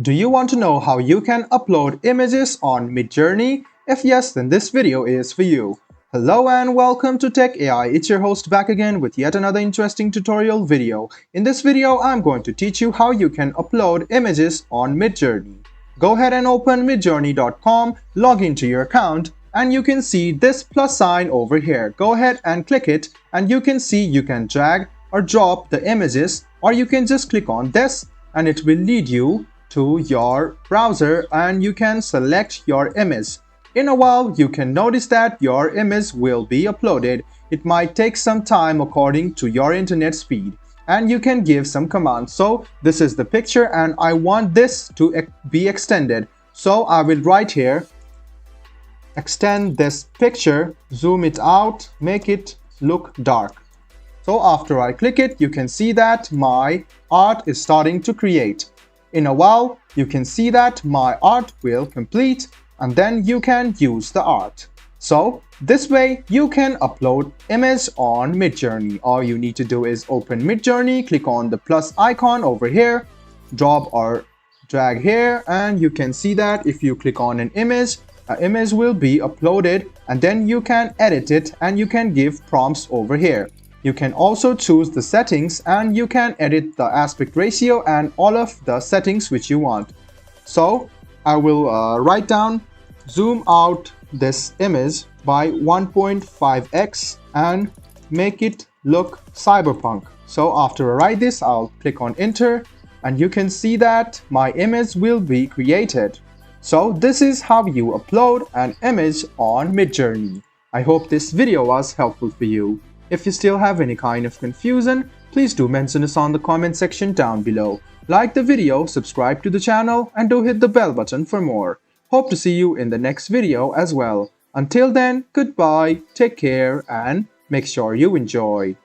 Do you want to know how you can upload images on Midjourney? If yes, then this video is for you. Hello and welcome to Tech AI. It's your host back again with yet another interesting tutorial video. In this video, I'm going to teach you how you can upload images on Midjourney. Go ahead and open midjourney.com, log into your account, and you can see this plus sign over here. Go ahead and click it, and you can see you can drag or drop the images, or you can just click on this and it will lead you to your browser and you can select your image. In a while, you can notice that your image will be uploaded. It might take some time according to your internet speed, and you can give some commands. So this is the picture and I want this to be extended. So I will write here, extend this picture, zoom it out, make it look dark. So after I click it, you can see that my art is starting to create. In a while, you can see that my art will complete and then you can use the art. So this way you can upload image on Midjourney. All you need to do is open Midjourney, click on the plus icon over here, drop or drag here, and you can see that if you click on an image will be uploaded, and then you can edit it and you can give prompts over here. You can also choose the settings and you can edit the aspect ratio and all of the settings which you want. So I will write down zoom out this image by 1.5x and make it look cyberpunk. So after I write this, I'll click on enter and you can see that my image will be created. So this is how you upload an image on Midjourney. I hope this video was helpful for you. If you still have any kind of confusion, please do mention us on the comment section down below. Like the video, subscribe to the channel, and do hit the bell button for more. Hope to see you in the next video as well. Until then, goodbye, take care, and make sure you enjoy.